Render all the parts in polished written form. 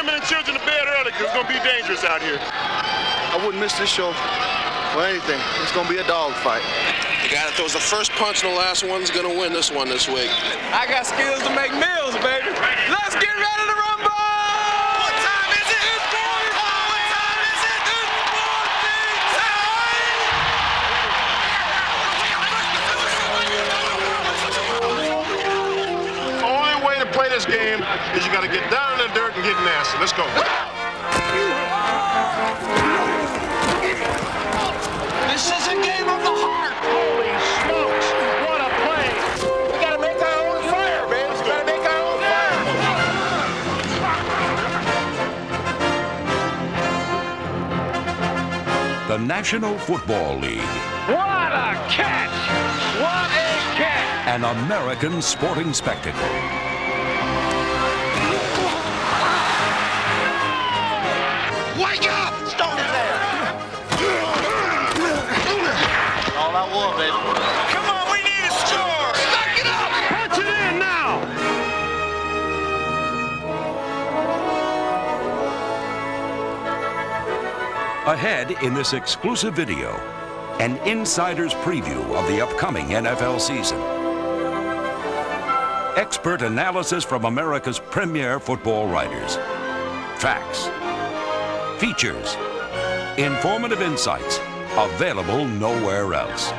women and children to bed early because it's going to be dangerous out here. I wouldn't miss this show for anything. It's going to be a dog fight. The guy that throws the first punch and the last one's going to win this one this week. I got skills to make meals, baby. Let's get ready to rumble! What time is it? It's morning time! What time is it? It's morning time! The only way to play this game is you got to get down in the dirt and get nasty. Let's go. This is a game of the heart. Holy smokes, what a play. We got to make our own fire, man. We got to make our own fire. The National Football League. What a catch! What a catch! An American sporting spectacle. Wake up! Stone his ass. All I want, baby. Come on, we need a score. Back it up. Punch it in now. Ahead in this exclusive video, an insider's preview of the upcoming NFL season. Expert analysis from America's premier football writers. Facts. Features. Informative insights. Available nowhere else.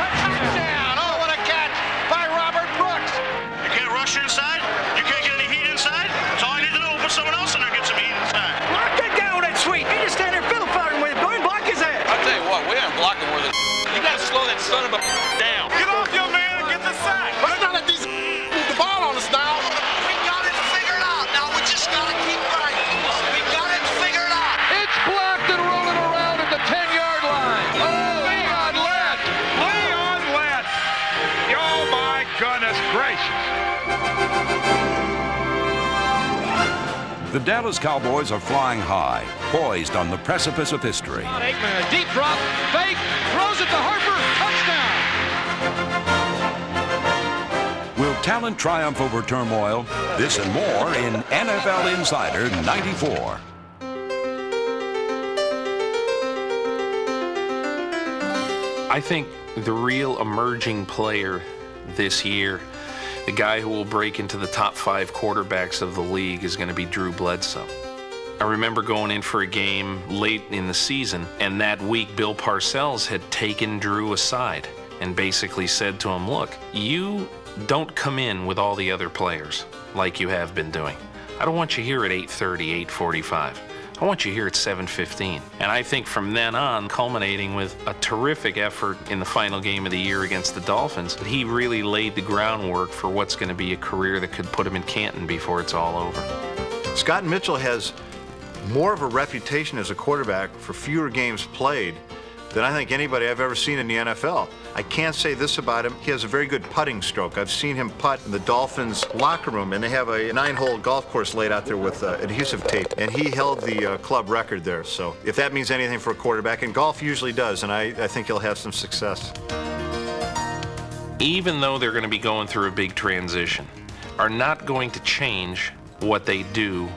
Touchdown! Oh, what a catch by Robert Brooks. You can't rush inside. You can't get any heat inside. So all you need to do is put someone else in there and get some heat inside. Lock that guy with that sweet. You just stand there fiddle fighting with him. Go and block his ass. I'll tell you what, we haven't blocked him worth it. You got to slow that son of a down. Get off your man and get the sack. But not let these move the ball on us now. We got it figured out. Now we just got to keep right. We got it figured out. It's blocked and rolling around at the 10-yard line. Oh, Leon Lett. Leon Lett. Oh, my goodness gracious. The Dallas Cowboys are flying high, poised on the precipice of history. Aikman, a deep drop, fake, throws it to Harper, touchdown. Will talent triumph over turmoil? This and more in NFL Insider 94. I think the real emerging player this year, the guy who will break into the top 5 quarterbacks of the league, is going to be Drew Bledsoe. I remember going in for a game late in the season, and that week Bill Parcells had taken Drew aside and basically said to him, look, you don't come in with all the other players like you have been doing. I don't want you here at 8:30, 8:45. I want you here at 7:15. And I think from then on, culminating with a terrific effort in the final game of the year against the Dolphins, he really laid the groundwork for what's going to be a career that could put him in Canton before it's all over. Scott Mitchell has more of a reputation as a quarterback for fewer games played than I think anybody I've ever seen in the NFL. I can't say this about him. He has a very good putting stroke. I've seen him putt in the Dolphins locker room, and they have a 9-hole golf course laid out there with adhesive tape, and he held the club record there. So if that means anything for a quarterback, and golf usually does, and I think he'll have some success. Even though they're going to be going through a big transition, are not going to change what they do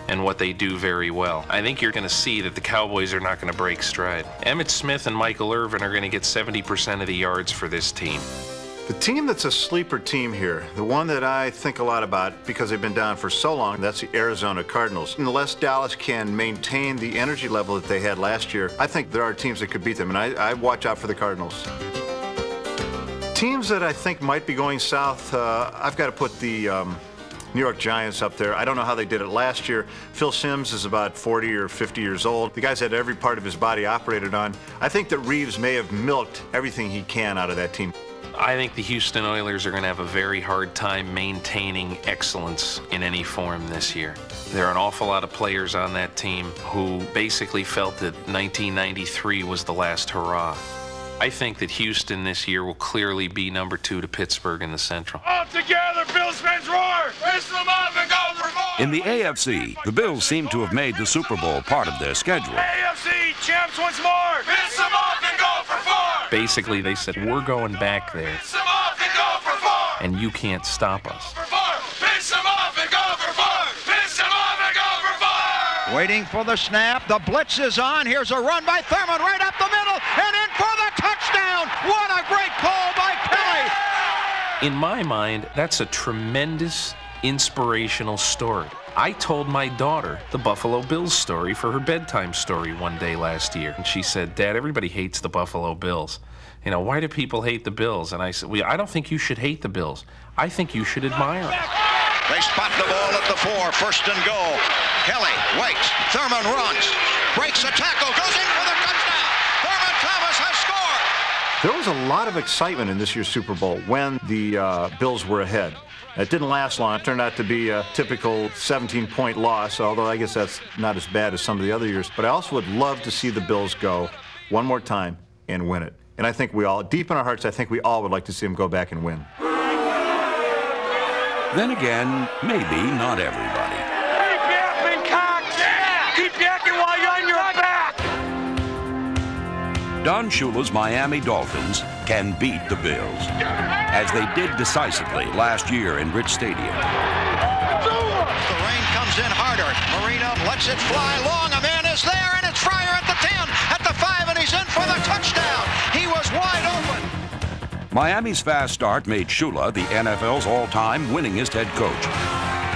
and what they do very well. I think you're going to see that the Cowboys are not going to break stride. Emmitt Smith and Michael Irvin are going to get 70% of the yards for this team. The team that's a sleeper team here, the one that I think a lot about because they've been down for so long, that's the Arizona Cardinals. Unless Dallas can maintain the energy level that they had last year, I think there are teams that could beat them, and I watch out for the Cardinals. Teams that I think might be going south, I've got to put the New York Giants up there. I don't know how they did it last year. Phil Simms is about 40 or 50 years old. The guy's had every part of his body operated on. I think that Reeves may have milked everything he can out of that team. I think the Houston Oilers are going to have a very hard time maintaining excellence in any form this year. There are an awful lot of players on that team who basically felt that 1993 was the last hurrah. I think that Houston this year will clearly be number 2 to Pittsburgh in the Central. All together, Bills fans roar! Raise them up and go for more! In the AFC, the Bills seem to have made the Super Bowl part of their schedule. AFC champs once more. Piss them off and go for 4. Basically, they said, we're going back there, Piss them off and go for 4. and you can't stop us. For 4. Piss them off and go for 4. Piss them off and go for 4. Waiting for the snap. The blitz is on. Here's a run by Thurman right up the middle and in for the touchdown. What a great call by Kelly. In my mind, that's a tremendous, inspirational story. I told my daughter the Buffalo Bills story for her bedtime story one day last year. And she said, Dad, everybody hates the Buffalo Bills. You know, why do people hate the Bills? And I said, well, I don't think you should hate the Bills. I think you should admire them. They spot the ball at the 4, first and goal. Kelly waits. Thurman runs. Breaks a tackle. Goes in for the touchdown. Thurman Thomas has scored. There was a lot of excitement in this year's Super Bowl when the Bills were ahead. It didn't last long. It turned out to be a typical 17-point loss, although I guess that's not as bad as some of the other years. But I also would love to see the Bills go one more time and win it. And I think we all, deep in our hearts, I think we all would like to see them go back and win. Then again, maybe not everybody. Keep yapping, cock. Yeah. Keep yakking while you're on your back. Don Shula's Miami Dolphins can beat the Bills, as they did decisively last year in Rich Stadium. The rain comes in harder. Marino lets it fly long. A man is there, and it's Fryer at the 10, at the 5, and he's in for the touchdown. He was wide open. Miami's fast start made Shula the NFL's all-time winningest head coach.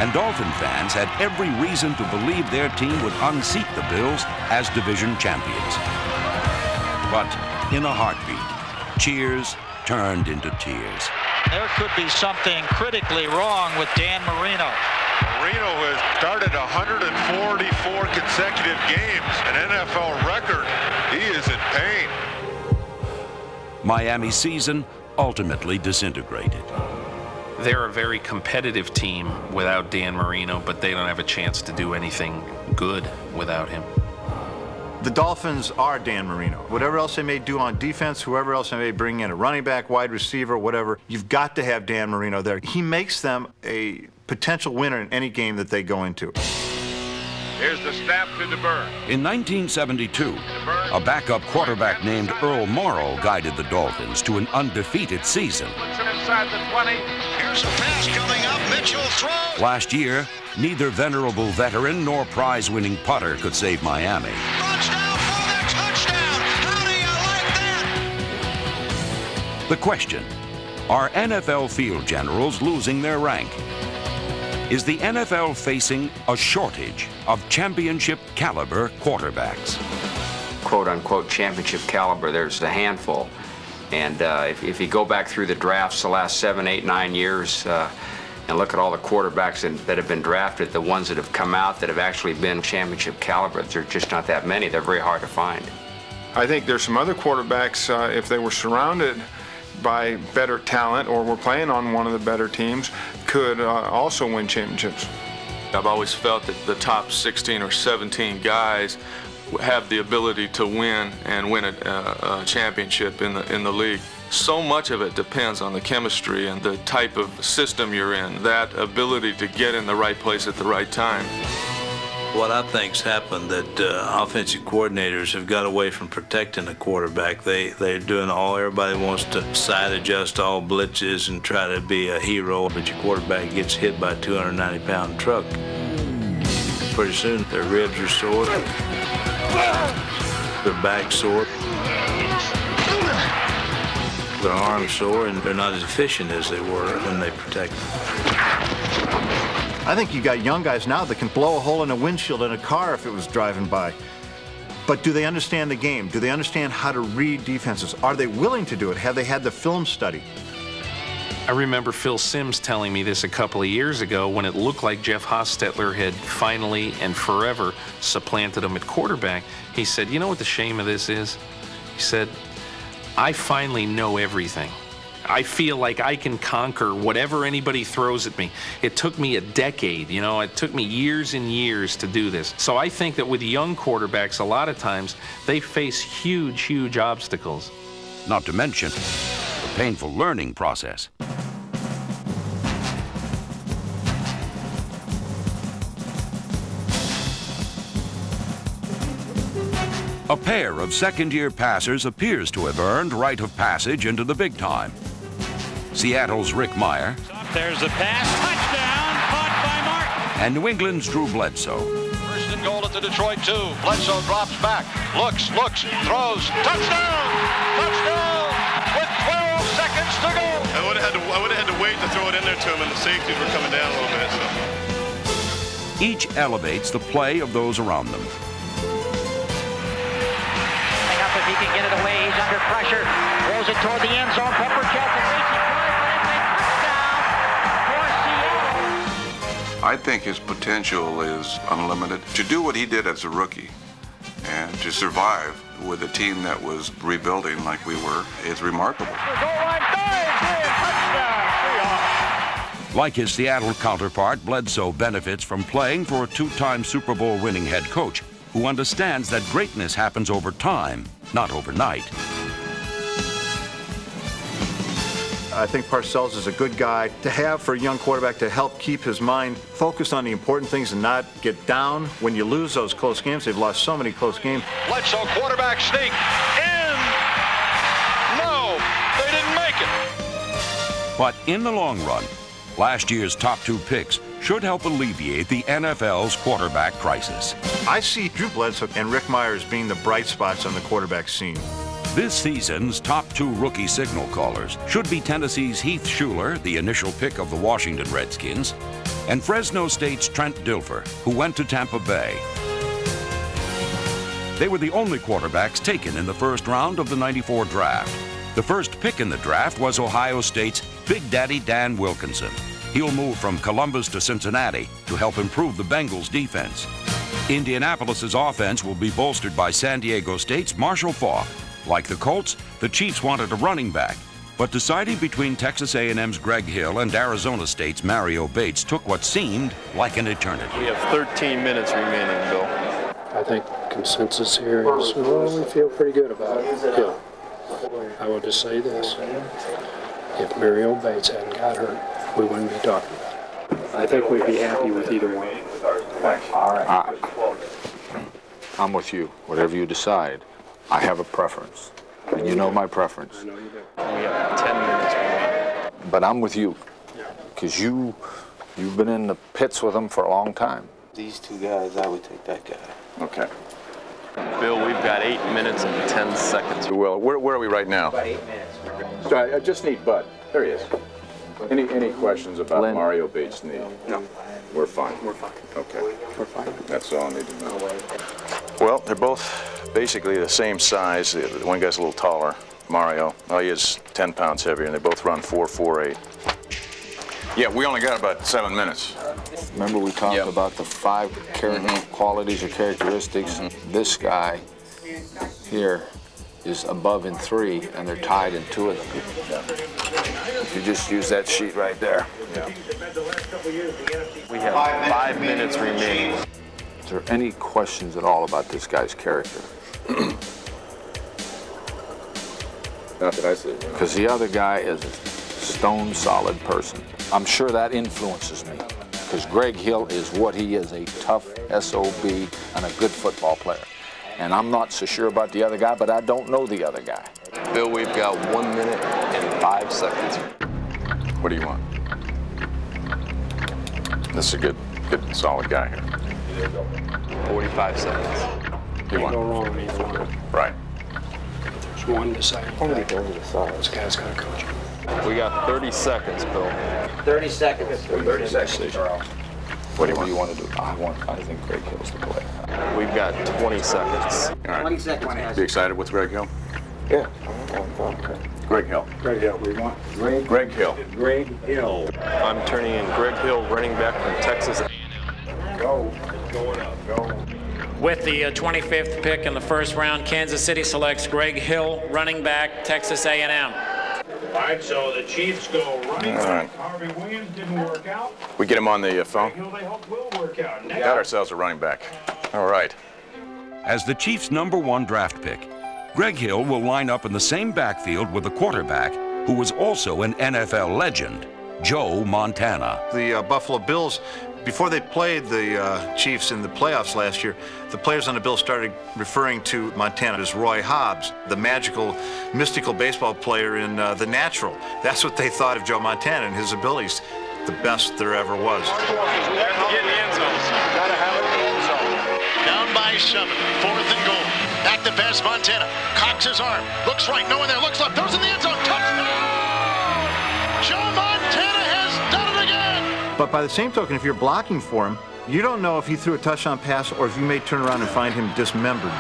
And Dolphin fans had every reason to believe their team would unseat the Bills as division champions. But in a heartbeat, cheers turned into tears. There could be something critically wrong with Dan Marino. Marino has started 144 consecutive games, an NFL record. He is in pain. Miami's season ultimately disintegrated. They're a very competitive team without Dan Marino, but they don't have a chance to do anything good without him. The Dolphins are Dan Marino. Whatever else they may do on defense, whoever else they may bring in, a running back, wide receiver, whatever, you've got to have Dan Marino there. He makes them a potential winner in any game that they go into. Here's the snap to DeBurn. In 1972, a backup quarterback named Earl Morrall guided the Dolphins to an undefeated season. Inside the 20. Here's a pass coming up. Mitchell throws. Last year, neither venerable veteran nor prize-winning punter could save Miami. Runs down for the touchdown. How do you like that? The question, are NFL field generals losing their rank? Is the NFL facing a shortage of championship caliber quarterbacks? Quote-unquote championship caliber, there's a handful. And if you go back through the drafts the last 7, 8, 9 years and look at all the quarterbacks that have been drafted, the ones that have come out that have actually been championship caliber, there are just not that many. They're very hard to find. I think there's some other quarterbacks, if they were surrounded by better talent or were playing on one of the better teams, could also win championships. I've always felt that the top 16 or 17 guys have the ability to win and win a championship in the league. So much of it depends on the chemistry and the type of system you're in, that ability to get in the right place at the right time. What I think's happened that offensive coordinators have got away from protecting the quarterback. They're doing everybody wants to side adjust all blitzes and try to be a hero, but your quarterback gets hit by a 290-pound truck. Pretty soon their ribs are sore, their back's sore, their arms sore, and they're not as efficient as they were when they protect them. I think you got young guys now that can blow a hole in a windshield in a car if it was driving by. But do they understand the game? Do they understand how to read defenses? Are they willing to do it? Have they had the film study? I remember Phil Simms telling me this a couple of years ago when it looked like Jeff Hostetler had finally and forever supplanted him at quarterback. He said, you know what the shame of this is? He said, I finally know everything. I feel like I can conquer whatever anybody throws at me. It took me a decade, you know, it took me years and years to do this. So I think that with young quarterbacks, a lot of times, they face huge, huge obstacles. Not to mention the painful learning process. A pair of second-year passers appears to have earned rite of passage into the big time. Seattle's Rick Meyer. There's the pass. Touchdown. Caught by Martin. And New England's Drew Bledsoe. First and goal at the Detroit 2. Bledsoe drops back. Looks, throws. Touchdown! Touchdown! With 12 seconds to go. I would have had to wait to throw it in there to him, and the safeties were coming down a little bit. So. Each elevates the play of those around them. Up if he can get it away. He's under pressure. Throws it toward the end zone. Pepper Kelton reaching for it. Touchdown for Seattle. I think his potential is unlimited. To do what he did as a rookie and to survive with a team that was rebuilding like we were is remarkable. Like his Seattle counterpart, Bledsoe benefits from playing for a two-time Super Bowl winning head coach who understands that greatness happens over time, not overnight. I think Parcells is a good guy to have for a young quarterback to help keep his mind focused on the important things and not get down when you lose those close games. They've lost so many close games. Bledsoe quarterback sneak in. No, they didn't make it. But in the long run, last year's top two picks should help alleviate the NFL's quarterback crisis. I see Drew Bledsoe and Rick Meyer as being the bright spots on the quarterback scene. This season's top two rookie signal callers should be Tennessee's Heath Shuler, the initial pick of the Washington Redskins, and Fresno State's Trent Dilfer, who went to Tampa Bay. They were the only quarterbacks taken in the first round of the '94 draft. The first pick in the draft was Ohio State's Big Daddy Dan Wilkinson. He'll move from Columbus to Cincinnati to help improve the Bengals' defense. Indianapolis's offense will be bolstered by San Diego State's Marshall Faulk. Like the Colts, the Chiefs wanted a running back, but deciding between Texas A&M's Greg Hill and Arizona State's Mario Bates took what seemed like an eternity. We have 13 minutes remaining, Bill. I think consensus here is, well, we feel pretty good about Hill. I will just say this. If Mario Bates hadn't got hurt, we wouldn't be talking about it. I think we'd be happy with either one. All right. I'm with you. Whatever you decide, I have a preference. And you know my preference. I know you do. We have 10 minutes remaining. But I'm with you. Because you've been in the pits with them for a long time. These two guys, I would take that guy. Okay. Bill, we've got 8 minutes and 10 seconds. Well, where are we right now? About 8 minutes. I just need Bud. There he is. Any questions about Mario Bates' knee? No. We're fine. We're fine. Okay. We're fine. That's all I need to know. Well, they're both basically the same size. The one guy's a little taller, Mario. He is 10 pounds heavier, and they both run 4.48. Yeah, we only got about 7 minutes. Remember we talked about the 5 qualities or characteristics? This guy here is above in 3, and they're tied in 2 of them. If you just use that sheet right there. We have 5 minutes remaining. Is there any questions at all about this guy's character? Not that I see. Because the other guy is a stone solid person. I'm sure that influences me. Because Greg Hill is what he is, a tough SOB and a good football player. And I'm not so sure about the other guy, but I don't know the other guy. Bill, we've got 1 minute and 5 seconds. What do you want? This is a good solid guy here. 45 seconds. You can't go wrong with either one. Right. There's one deciding factor. This guy's got to coach him. We got 30 seconds, Bill. 30 seconds. 30 seconds. What do you want to do? I think Greg Hill's the play. We've got 20 seconds. All right. 20 seconds. Be excited with Greg Hill? Yeah. Greg Hill. Greg Hill, we want. Greg Hill. Greg Hill. I'm turning in Greg Hill, running back from Texas. Go. Going up. Go. With the 25th pick in the first round, Kansas City selects Greg Hill, running back, Texas A&M. All right, so the Chiefs go running All right. back. Harvey Williams didn't work out. We get him on the phone? Hill, they hope will work out. Next. Got ourselves a running back. All right. As the Chiefs' #1 draft pick, Greg Hill will line up in the same backfield with the quarterback who was also an NFL legend, Joe Montana. The Buffalo Bills Before they played the Chiefs in the playoffs last year, the players on the Bills started referring to Montana as Roy Hobbs, the magical, mystical baseball player in The Natural. That's what they thought of Joe Montana and his abilities. The best there ever was. Down by 7, 4th and goal. Back to pass Montana. Cocks his arm. Looks right, no one there. Looks left. Throws in the end zone. Touchdown! Joe Montana has done it again! But by the same token, if you're blocking for him, you don't know if he threw a touchdown pass or if you may turn around and find him dismembered.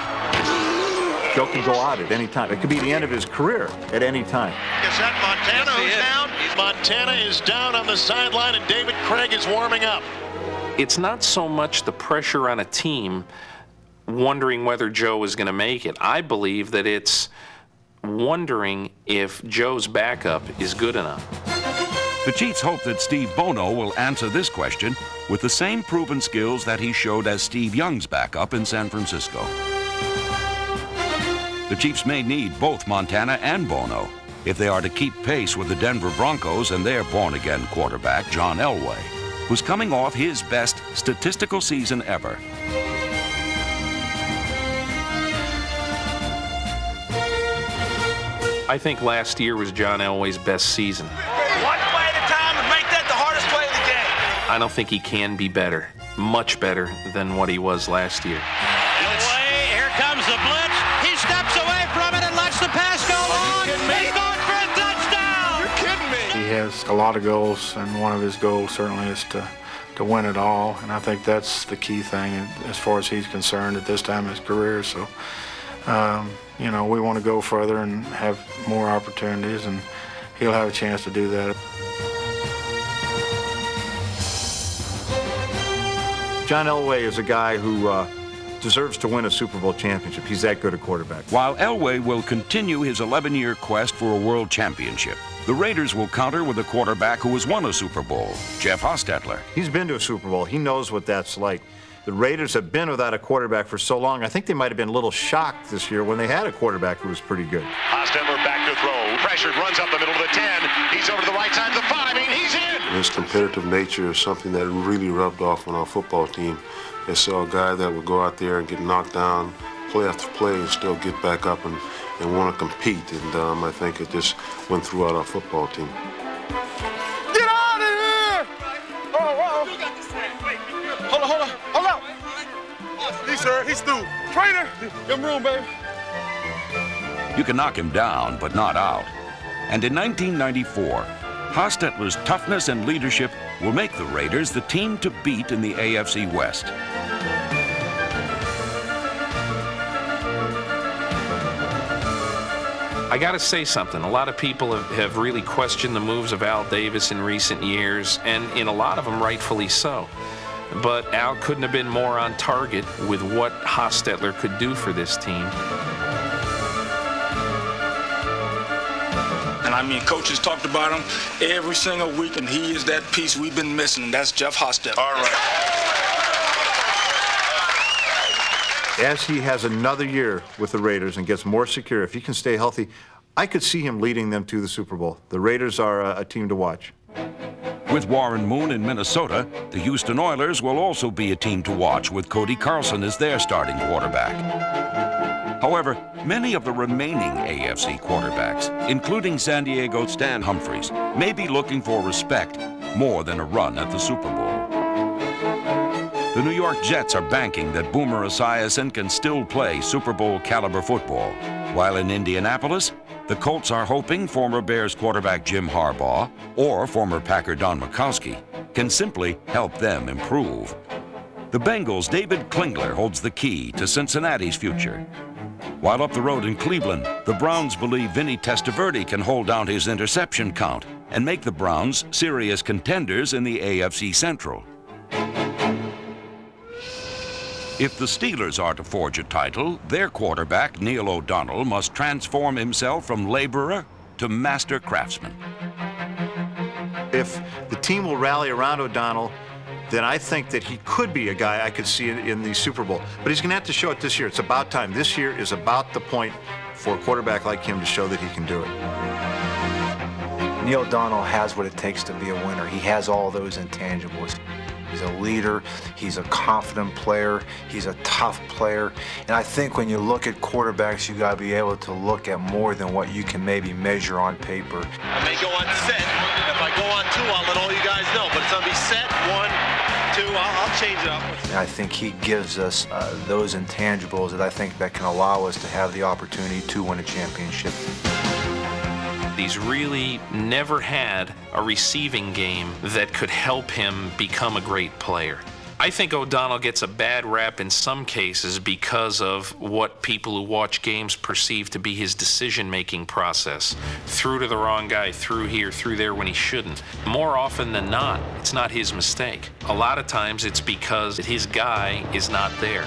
Joe can go out at any time. It could be the end of his career at any time. Is that Montana who's down? Montana is down on the sideline, and David Craig is warming up. It's not so much the pressure on a team wondering whether Joe is going to make it. I believe that it's wondering if Joe's backup is good enough. The Chiefs hope that Steve Bono will answer this question with the same proven skills that he showed as Steve Young's backup in San Francisco. The Chiefs may need both Montana and Bono if they are to keep pace with the Denver Broncos and their born-again quarterback, John Elway, who's coming off his best statistical season ever. I think last year was John Elway's best season. One play at a time and make that the hardest play of the game. I don't think he can be better, much better than what he was last year. Elway, here comes the blitz. He steps away from it and lets the pass go long. He's going for a touchdown. You're kidding me. He has a lot of goals, and one of his goals certainly is to win it all, and I think that's the key thing as far as he's concerned at this time in his career. So, you know, we want to go further and have more opportunities, and he'll have a chance to do that. John Elway is a guy who deserves to win a Super Bowl championship. He's that good a quarterback. While Elway will continue his 11-year quest for a world championship, the Raiders will counter with a quarterback who has won a Super Bowl, Jeff Hostetler. He's been to a Super Bowl. He knows what that's like. The Raiders have been without a quarterback for so long. I think they might have been a little shocked this year when they had a quarterback who was pretty good. Hostetler back to throw. Pressured, runs up the middle of the 10. He's over to the right side of the 5, and he's in. His competitive nature is something that really rubbed off on our football team. They saw a guy that would go out there and get knocked down, play after play, and still get back up and want to compete. And I think it just went throughout our football team. Get out of here! Oh. Hold on. He's through. Trainer, give him room, baby. You can knock him down, but not out. And in 1994, Hostetler's toughness and leadership will make the Raiders the team to beat in the AFC West. I got to say something. A lot of people have really questioned the moves of Al Davis in recent years, and in a lot of them rightfully so. But Al couldn't have been more on target with what Hostetler could do for this team. And I mean, coaches talked about him every single week, and he is that piece we've been missing, and that's Jeff Hostetler. All right. As he has another year with the Raiders and gets more secure, if he can stay healthy, I could see him leading them to the Super Bowl. The Raiders are a team to watch. With Warren Moon in Minnesota, the Houston Oilers will also be a team to watch with Cody Carlson as their starting quarterback. However, many of the remaining AFC quarterbacks, including San Diego's Stan Humphries, may be looking for respect more than a run at the Super Bowl. The New York Jets are banking that Boomer Esiason can still play Super Bowl caliber football, while in Indianapolis, the Colts are hoping former Bears quarterback Jim Harbaugh or former Packer Don Majkowski can simply help them improve. The Bengals' David Klingler holds the key to Cincinnati's future. While up the road in Cleveland, the Browns believe Vinny Testaverde can hold down his interception count and make the Browns serious contenders in the AFC Central. If the Steelers are to forge a title, their quarterback, Neil O'Donnell, must transform himself from laborer to master craftsman. If the team will rally around O'Donnell, then I think that he could be a guy I could see in the Super Bowl. But he's going to have to show it this year. It's about time. This year is about the point for a quarterback like him to show that he can do it. Neil O'Donnell has what it takes to be a winner. He has all those intangibles. He's a leader. He's a confident player. He's a tough player. And I think when you look at quarterbacks, you got to be able to look at more than what you can maybe measure on paper. I may go on set. If I go on 2, I'll let all you guys know. But it's going to be set 1, 2. I'll change it up. And I think he gives us those intangibles that I think that can allow us to have the opportunity to win a championship. He's really never had a receiving game that could help him become a great player. I think O'Donnell gets a bad rap in some cases because of what people who watch games perceive to be his decision-making process. Threw to the wrong guy, threw here, threw there when he shouldn't. More often than not, it's not his mistake. A lot of times it's because his guy is not there.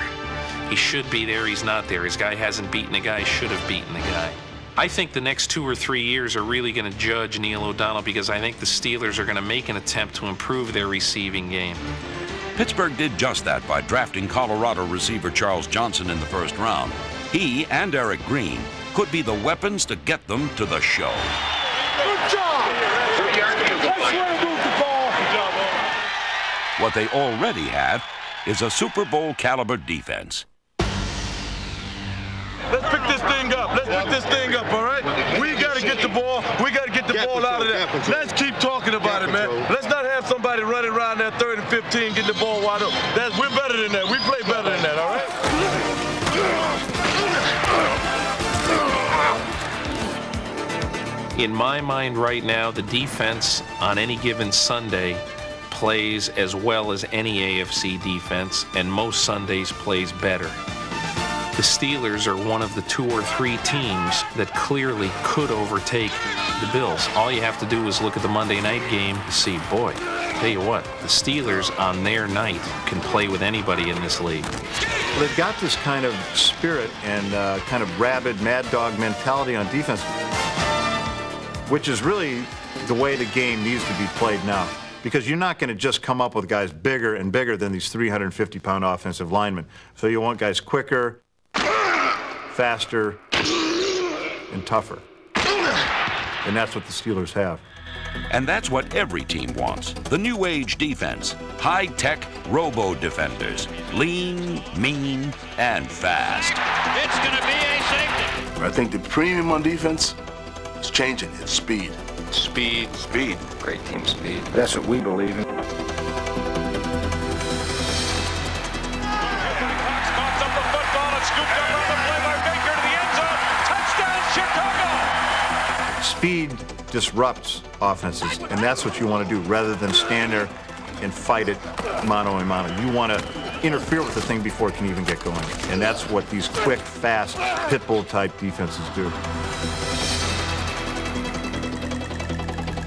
He should be there, he's not there. His guy hasn't beaten the guy, should have beaten the guy. I think the next 2 or 3 years are really going to judge Neil O'Donnell because I think the Steelers are going to make an attempt to improve their receiving game. Pittsburgh did just that by drafting Colorado receiver Charles Johnson in the first round. He and Eric Green could be the weapons to get them to the show. Good job! That's where to move the ball. Good job, Bo. What they already have is a Super Bowl caliber defense. Let's pick this thing up. Let's pick this thing up, all right? We got to get the ball. We got to get the ball out of there. Let's keep talking about it, man. Let's not have somebody running around there 3rd and 15 getting the ball wide open. We're better than that. We play better than that, all right? In my mind right now, the defense on any given Sunday plays as well as any AFC defense, and most Sundays plays better. The Steelers are one of the 2 or 3 teams that clearly could overtake the Bills. All you have to do is look at the Monday night game to see, boy, tell you what, the Steelers on their night can play with anybody in this league. They've got this kind of spirit and kind of rabid, mad dog mentality on defense, which is really the way the game needs to be played now. Because you're not going to just come up with guys bigger and bigger than these 350-pound offensive linemen. So you want guys quicker, faster, and tougher. And that's what the Steelers have. And that's what every team wants. The new age defense. High-tech robo-defenders. Lean, mean, and fast. It's going to be a safety. I think the premium on defense is changing. It's speed. Speed. Speed. Great team speed. That's what we believe in. Speed disrupts offenses, and that's what you want to do rather than stand there and fight it mano a mano. You want to interfere with the thing before it can even get going, and that's what these quick, fast, pit bull type defenses do.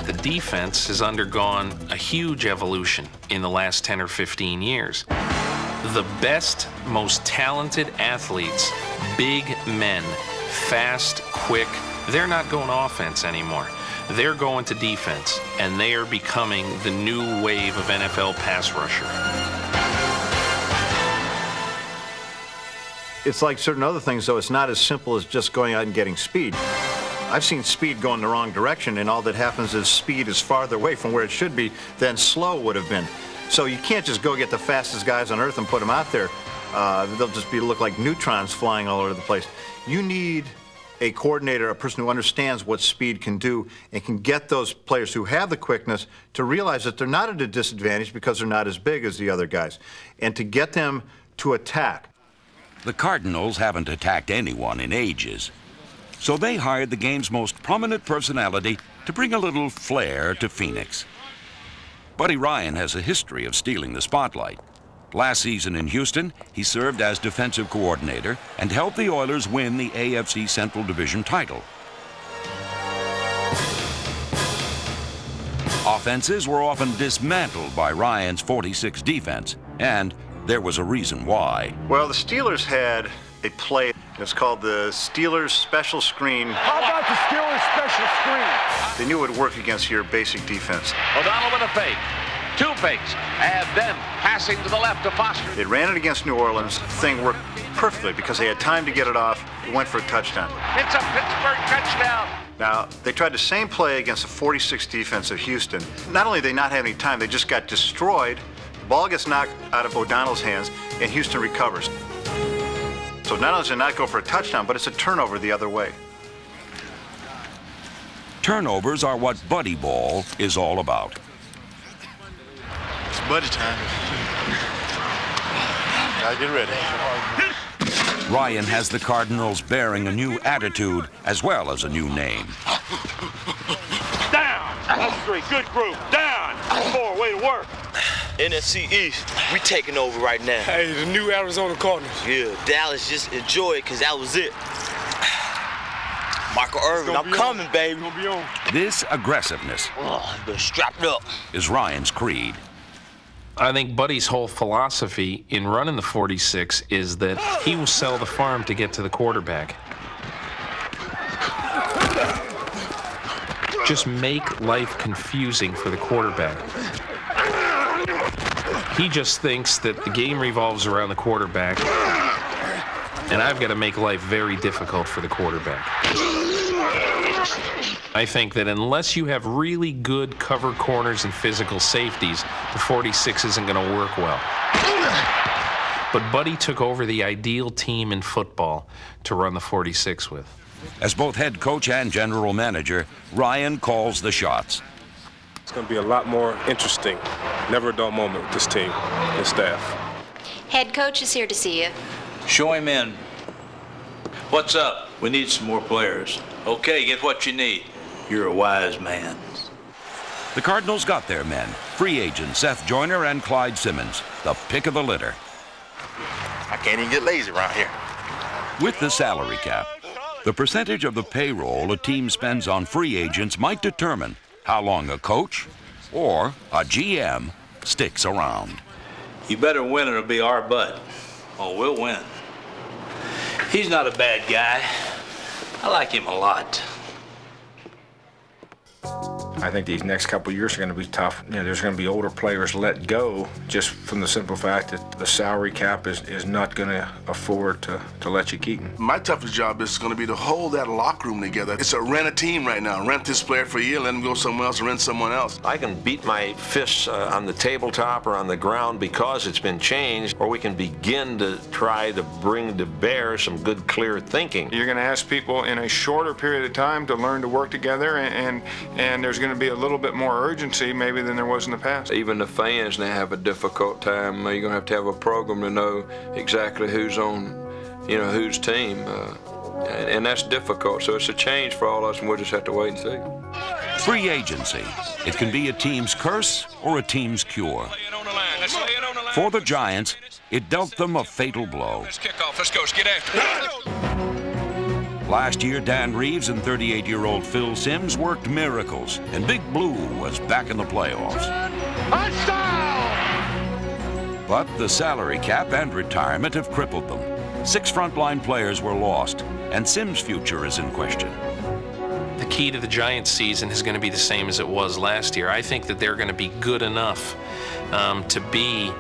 The defense has undergone a huge evolution in the last 10 or 15 years. The best, most talented athletes, big men, fast, quick, they're not going offense anymore. They're going to defense, and they are becoming the new wave of NFL pass rusher. It's like certain other things, though. It's not as simple as just going out and getting speed. I've seen speed go in the wrong direction, and all that happens is speed is farther away from where it should be than slow would have been. So you can't just go get the fastest guys on earth and put them out there. They'll just look like neutrons flying all over the place. You need a coordinator, a person who understands what speed can do and can get those players who have the quickness to realize that they're not at a disadvantage because they're not as big as the other guys, and to get them to attack. The Cardinals haven't attacked anyone in ages, so they hired the game's most prominent personality to bring a little flair to Phoenix. Buddy Ryan has a history of stealing the spotlight. Last season in Houston, he served as defensive coordinator and helped the Oilers win the AFC Central Division title. Offenses were often dismantled by Ryan's 46 defense, and there was a reason why. Well, the Steelers had a play. It's called the Steelers Special Screen. How about the Steelers Special Screen? They knew it would work against your basic defense. O'Donnell with a fake. 2 fakes, and then passing to the left to Foster. They ran it against New Orleans. The thing worked perfectly because they had time to get it off. It went for a touchdown. It's a Pittsburgh touchdown. Now, they tried the same play against the 46 defense of Houston. Not only did they not have any time, they just got destroyed The ball gets knocked out of O'Donnell's hands, and Houston recovers. So not only does it not go for a touchdown, but it's a turnover the other way. Turnovers are what buddy ball is all about. It's buddy time. Gotta get ready. Ryan has the Cardinals bearing a new attitude as well as a new name. Down! That's 3. Good group. Down! 4. Way to work. NFC East, we taking over right now. Hey, the new Arizona Cardinals. Yeah, Dallas just enjoy it because that was it. Michael Irvin, I'm coming, baby. This aggressiveness been strapped up. is Ryan's creed. I think Buddy's whole philosophy in running the 46 is that he will sell the farm to get to the quarterback. Just make life confusing for the quarterback. He just thinks that the game revolves around the quarterback, and I've got to make life very difficult for the quarterback. I think that unless you have really good cover corners and physical safeties, the 46 isn't going to work well. But Buddy took over the ideal team in football to run the 46 with. As both head coach and general manager, Ryan calls the shots. It's going to be a lot more interesting. Never a dull moment with this team and staff. Head coach is here to see you. Show him in. What's up? We need some more players. Okay, get what you need. You're a wise man. The Cardinals got their men, free agents Seth Joyner and Clyde Simmons, the pick of the litter. I can't even get lazy around here. With the salary cap, the percentage of the payroll a team spends on free agents might determine how long a coach or a GM sticks around. You better win or it'll be our butt. Oh, we'll win. He's not a bad guy. I like him a lot. I think these next couple of years are going to be tough. You know, there's going to be older players let go just from the simple fact that the salary cap is not going to afford to let you keep them. My toughest job is going to be to hold that locker room together. It's a rent a team right now. Rent this player for a year, let him go somewhere else, and rent someone else. I can beat my fists on the tabletop or on the ground because it's been changed, or we can begin to try to bring to bear some good, clear thinking. You're going to ask people in a shorter period of time to learn to work together, and there's going to be a little bit more urgency maybe than there was in the past. Even the fans now have a difficult time. You're going to have a program to know exactly who's on, you know, whose team. And that's difficult. So it's a change for all of us, and we'll just have to wait and see. Free agency. It can be a team's curse or a team's cure. For the Giants, it dealt them a fatal blow. Let's kick off. Let's go. Let's get after it. Last year, Dan Reeves and 38-year-old Phil Simms worked miracles, and Big Blue was back in the playoffs. But the salary cap and retirement have crippled them. 6 frontline players were lost, and Simms' future is in question. The key to the Giants season is going to be the same as it was last year. I think that they're going to be good enough to be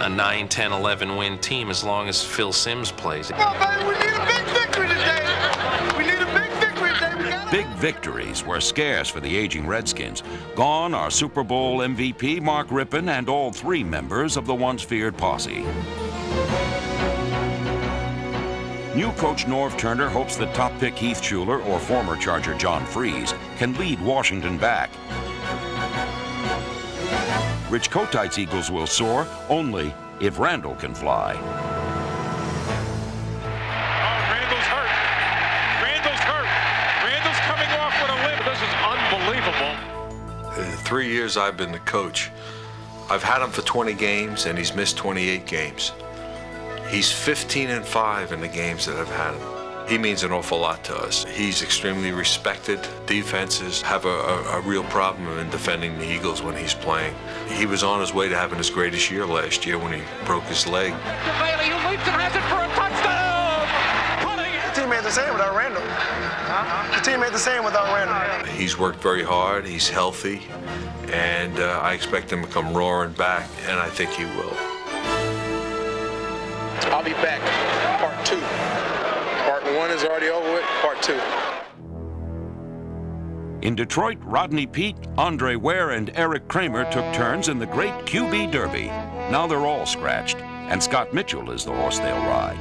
a 9, 10, 11 win team as long as Phil Simms plays. Come on, baby, we need a big victory today. We need a big victory today. Big victories were scarce for the aging Redskins. Gone are Super Bowl MVP Mark Rypien and all 3 members of the once feared posse. New coach Norv Turner hopes that top pick Heath Shuler or former Charger John Freeze can lead Washington back. Rich Kotite's Eagles will soar only if Randall can fly. Randall's hurt. Randall's hurt. Randall's coming off with a limp. This is unbelievable. In the 3 years I've been the coach, I've had him for 20 games and he's missed 28 games. He's 15-5 in the games that I've had him. He means an awful lot to us. He's extremely respected. Defenses have a real problem in defending the Eagles when he's playing. He was on his way to having his greatest year last year when he broke his leg. Bailey, who leaps and has it for a touchdown. The team ain't the same without Randall. The team ain't the same without Randall. He's worked very hard. He's healthy. And I expect him to come roaring back, and I think he will. I'll be back, part 2. Part 1 is already over with, part 2. In Detroit, Rodney Peete, Andre Ware, and Eric Kramer took turns in the great QB Derby. Now they're all scratched, and Scott Mitchell is the horse they'll ride.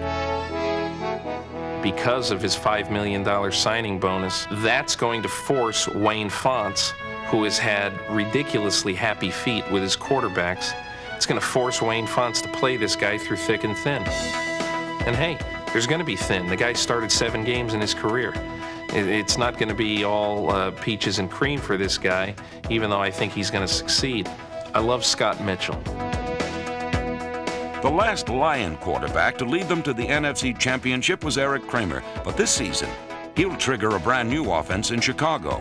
Because of his $5 million signing bonus, that's going to force Wayne Fontes, who has had ridiculously happy feet with his quarterbacks, it's going to force Wayne Fontes to play this guy through thick and thin. And hey, there's going to be thin. The guy started 7 games in his career. It's not going to be all peaches and cream for this guy, even though I think he's going to succeed. I love Scott Mitchell. The last Lion quarterback to lead them to the NFC Championship was Eric Kramer, but this season, he'll trigger a brand new offense in Chicago.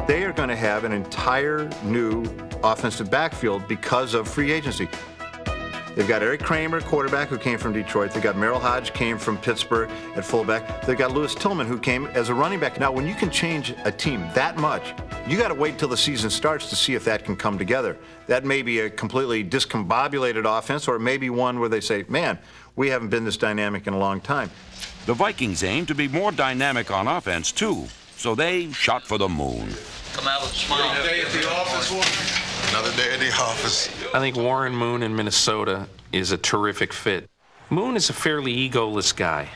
They are going to have an entire new offensive backfield because of free agency. They've got Eric Kramer, quarterback, who came from Detroit. They've got Merrill Hodge, came from Pittsburgh at fullback. They've got Lewis Tillman, who came as a running back. Now, when you can change a team that much, you got to wait till the season starts to see if that can come together. That may be a completely discombobulated offense, or maybe one where they say, man, we haven't been this dynamic in a long time. The Vikings aim to be more dynamic on offense, too, so they shot for the moon. Come out with a smile. Another day at the office, Warren. Another day at the office. I think Warren Moon in Minnesota is a terrific fit. Moon is a fairly egoless guy.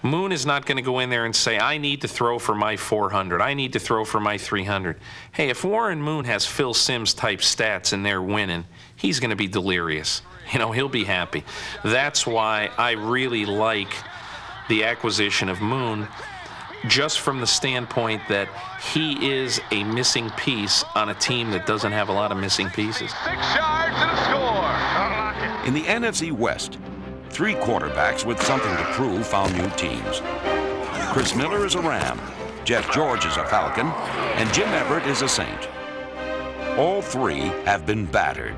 Moon is not going to go in there and say, I need to throw for my 400. I need to throw for my 300. Hey, if Warren Moon has Phil Simms type stats and they're winning, he's going to be delirious. You know, he'll be happy. That's why I really like the acquisition of Moon, just from the standpoint that he is a missing piece on a team that doesn't have a lot of missing pieces. 6 yards and a score. In the NFC West, 3 quarterbacks with something to prove found new teams. Chris Miller is a Ram, Jeff George is a Falcon, and Jim Everett is a Saint. All 3 have been battered.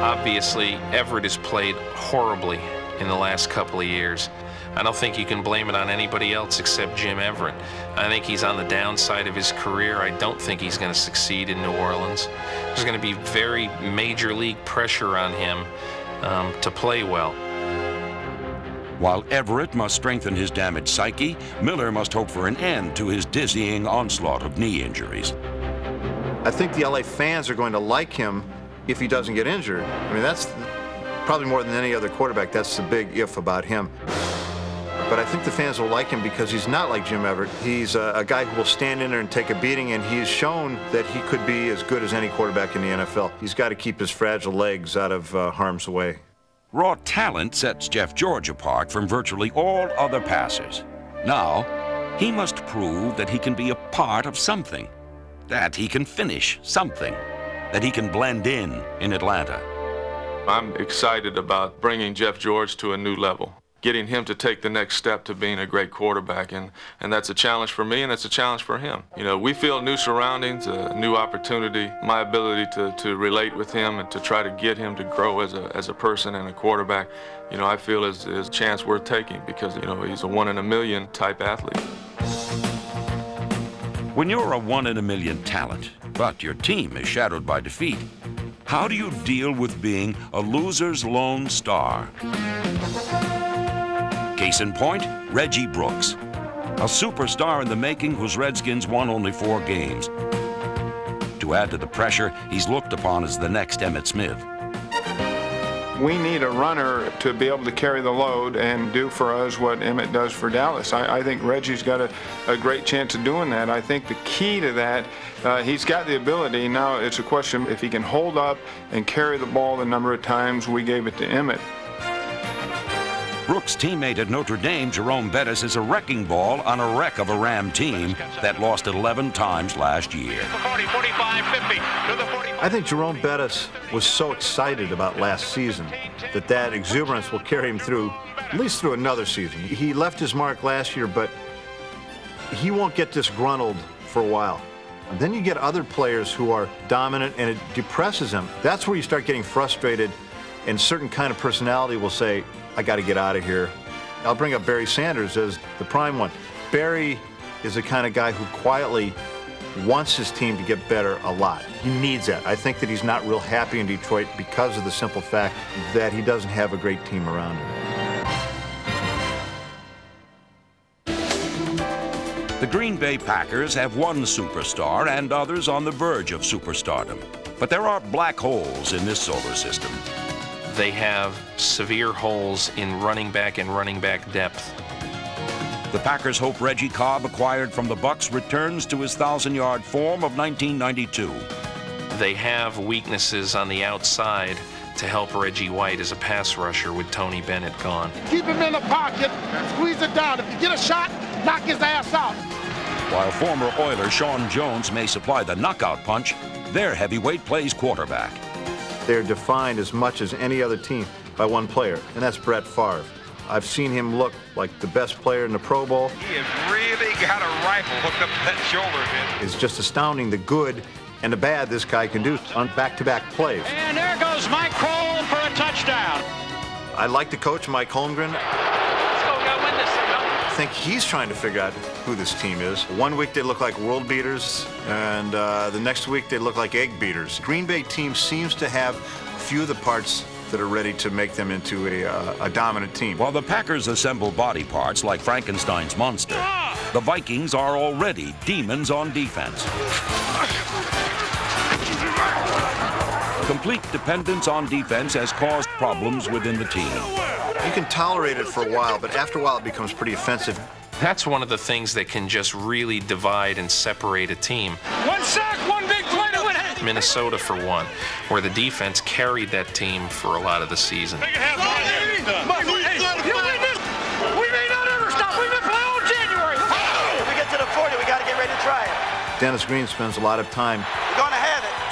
Obviously, Everett has played horribly in the last couple of years. I don't think you can blame it on anybody else except Jim Everett. I think he's on the downside of his career. I don't think he's going to succeed in New Orleans. There's going to be very major league pressure on him to play well. While Everett must strengthen his damaged psyche, Miller must hope for an end to his dizzying onslaught of knee injuries. I think the LA fans are going to like him if he doesn't get injured. I mean, that's probably more than any other quarterback. That's the big if about him. But I think the fans will like him because he's not like Jim Everett. He's a guy who will stand in there and take a beating, and he's shown that he could be as good as any quarterback in the NFL. He's got to keep his fragile legs out of harm's way. Raw talent sets Jeff George apart from virtually all other passers. Now, he must prove that he can be a part of something, that he can finish something, that he can blend in Atlanta. I'm excited about bringing Jeff George to a new level, getting him to take the next step to being a great quarterback, and that's a challenge for me and that's a challenge for him. You know, we feel new surroundings, a new opportunity, my ability to relate with him and to try to get him to grow as a person and a quarterback, you know, I feel is a chance worth taking because, you know, he's a 1 in a million type athlete. When you're a 1 in a million talent, but your team is shadowed by defeat, how do you deal with being a loser's lone star? Case in point, Reggie Brooks, a superstar in the making whose Redskins won only 4 games. To add to the pressure, he's looked upon as the next Emmitt Smith. We need a runner to be able to carry the load and do for us what Emmitt does for Dallas. I think Reggie's got a great chance of doing that. I think the key to that, he's got the ability. Now it's a question if he can hold up and carry the ball the number of times we gave it to Emmitt. Brooks' teammate at Notre Dame, Jerome Bettis, is a wrecking ball on a wreck of a Ram team that lost 11 times last year. 40, 45, 50, to the 40. I think Jerome Bettis was so excited about last season that exuberance will carry him through, at least through another season. He left his mark last year, but he won't get disgruntled for a while. And then you get other players who are dominant, and it depresses him. That's where you start getting frustrated, and certain kind of personality will say, I got to get out of here. I'll bring up Barry Sanders as the prime one. Barry is the kind of guy who quietly wants his team to get better a lot. He needs that. I think that he's not real happy in Detroit because of the simple fact that he doesn't have a great team around him. The Green Bay Packers have one superstar and others on the verge of superstardom. But there are black holes in this solar system. They have severe holes in running back and running back depth. The Packers hope Reggie Cobb, acquired from the Bucs, returns to his 1,000-yard form of 1992. They have weaknesses on the outside to help Reggie White as a pass rusher with Tony Bennett gone. Keep him in the pocket, squeeze it down. If you get a shot, knock his ass out. While former Oiler Sean Jones may supply the knockout punch, their heavyweight plays quarterback. They're defined as much as any other team by one player, and that's Brett Favre. I've seen him look like the best player in the Pro Bowl. He has really got a rifle hooked up to that shoulder of his. It's just astounding the good and the bad this guy can do on back-to-back plays. And there goes Mike Kroll for a touchdown. I like the coach, Mike Holmgren. Let's go, we gotta win this thing, I think he's trying to figure out who this team is. One week they look like world beaters, and the next week they look like egg beaters. Green Bay team seems to have a few of the parts that are ready to make them into a dominant team. While the Packers assemble body parts like Frankenstein's monster, the Vikings are already demons on defense. Complete dependence on defense has caused problems within the team. You can tolerate it for a while, but after a while it becomes pretty offensive. That's one of the things that can just really divide and separate a team. One sack, one big play to win it. Minnesota, for one, where the defense carried that team for a lot of the season. We may not ever stop. We've been playing all January. If we get to the 40, we got to get ready to try it. Dennis Green spends a lot of time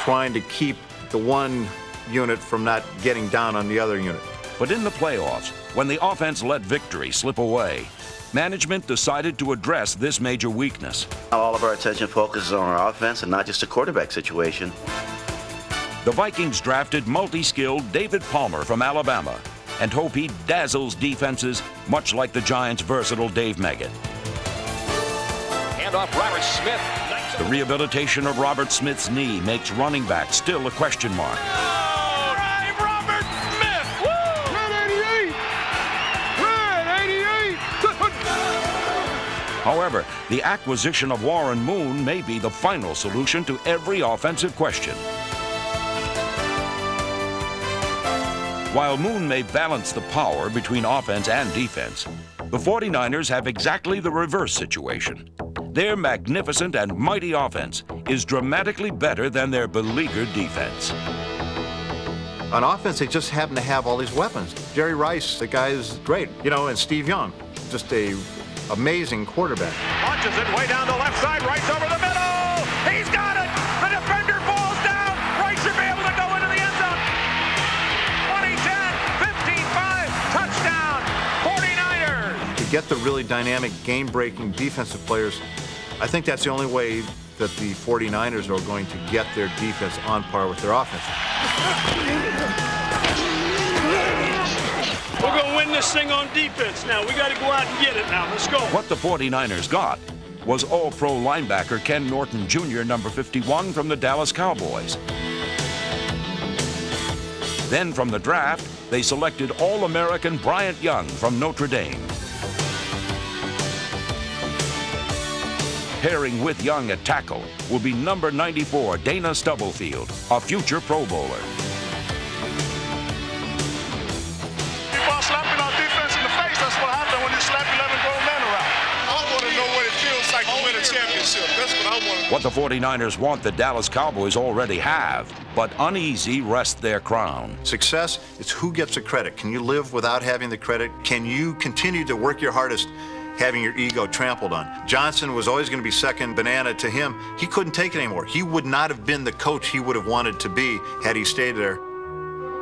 trying to keep the one unit from not getting down on the other unit. But in the playoffs, when the offense let victory slip away, management decided to address this major weakness. All of our attention focuses on our offense and not just a quarterback situation. The Vikings drafted multi-skilled David Palmer from Alabama and hope he dazzles defenses much like the Giants' versatile Dave Meggett. Hand off Robert Smith. The rehabilitation of Robert Smith's knee makes running back still a question mark. All right, Robert Smith. Woo! Red 88. Red 88. However, the acquisition of Warren Moon may be the final solution to every offensive question. While Moon may balance the power between offense and defense, the 49ers have exactly the reverse situation. Their magnificent and mighty offense is dramatically better than their beleaguered defense. On offense, they just happen to have all these weapons. Jerry Rice, the guy is great, you know, and Steve Young, just a amazing quarterback. Launches it way down the left side, Rice over the middle. He's got it. The defender falls down. Rice should be able to go into the end zone. 20-10, 15-5, touchdown, 49ers. To get the really dynamic, game-breaking defensive players, I think that's the only way that the 49ers are going to get their defense on par with their offense. We're going to win this thing on defense now. We got to go out and get it now. Let's go. What the 49ers got was All-Pro linebacker Ken Norton Jr., number 51 from the Dallas Cowboys. Then from the draft, they selected All-American Bryant Young from Notre Dame. Pairing with Young at tackle will be number 94, Dana Stubblefield, a future Pro Bowler. While slapping our defense in the face, that's what happened when you slap 11 grown men around. I want to know what it feels like to win a championship. That's what I want to know. What the 49ers want, the Dallas Cowboys already have, but uneasy rest their crown. Success is who gets the credit. Can you live without having the credit? Can you continue to work your hardest having your ego trampled on? Johnson was always going to be second banana to him. He couldn't take it anymore. He would not have been the coach he would have wanted to be had he stayed there.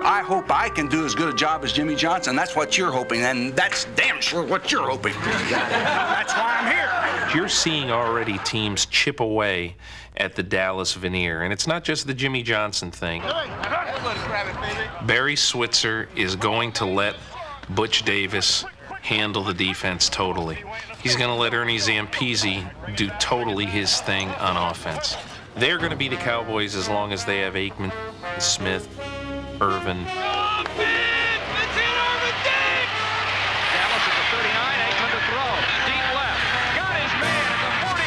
I hope I can do as good a job as Jimmy Johnson. That's what you're hoping, and that's damn sure what you're hoping. That's why I'm here. You're seeing already teams chip away at the Dallas veneer, and it's not just the Jimmy Johnson thing. Barry Switzer is going to let Butch Davis handle the defense totally. He's going to let Ernie Zampese do totally his thing on offense. They're going to be the Cowboys as long as they have Aikman, Smith, Irvin. Dallas at the 39, Aikman to throw. Deep left. Got his man at the 40.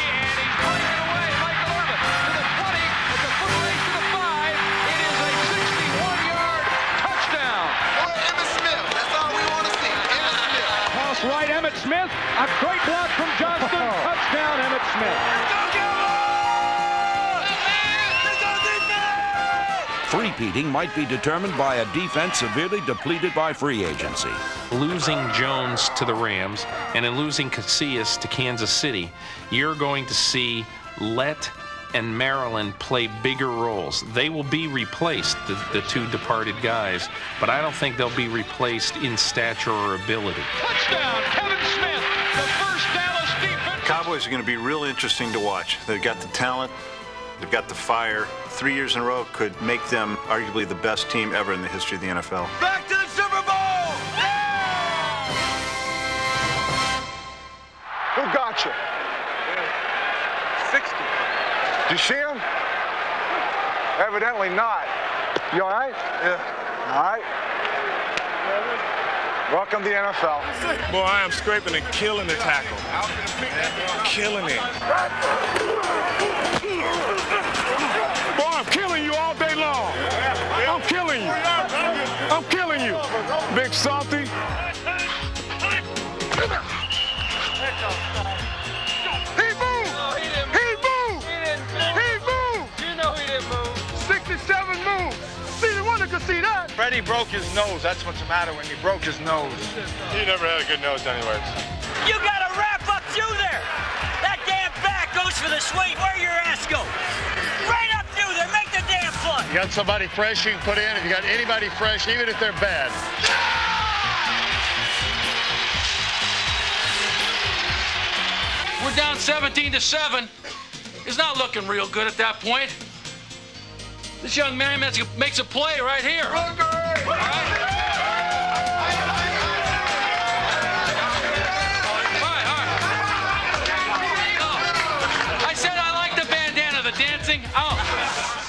three-peating might be determined by a defense severely depleted by free agency. Losing Jones to the Rams and in losing Casillas to Kansas City, you're going to see Lett and Maryland play bigger roles. They will be replaced, the two departed guys, but I don't think they'll be replaced in stature or ability. Touchdown, Kevin Smith, the first Dallas defense. Cowboys are going to be real interesting to watch. They've got the talent, they've got the fire. 3 years in a row could make them arguably the best team ever in the history of the NFL. Back to the Super Bowl! Yeah! Who got you? 60. Did you see him? Evidently not. You all right? Yeah. All right. Welcome to the NFL. Boy, I am scraping and killing the tackle. Killing it. Boy, I'm killing you all day long. I'm killing you. I'm killing you. Big Salty. He moved. He moved. He moved. You know he didn't move. 67 moves. See, the one that could see that. Freddie broke his nose. That's what's the matter when he broke his nose. He never had a good nose anyways. You got to wrap up through there. That damn back goes for the sweep. Where your ass go? Right up through there. Make the damn play. You got somebody fresh you can put in. If you got anybody fresh, even if they're bad. We're down 17-7. It's not looking real good at that point. This young man makes a play right here. All right. I said I like the bandana, the dancing. Oh.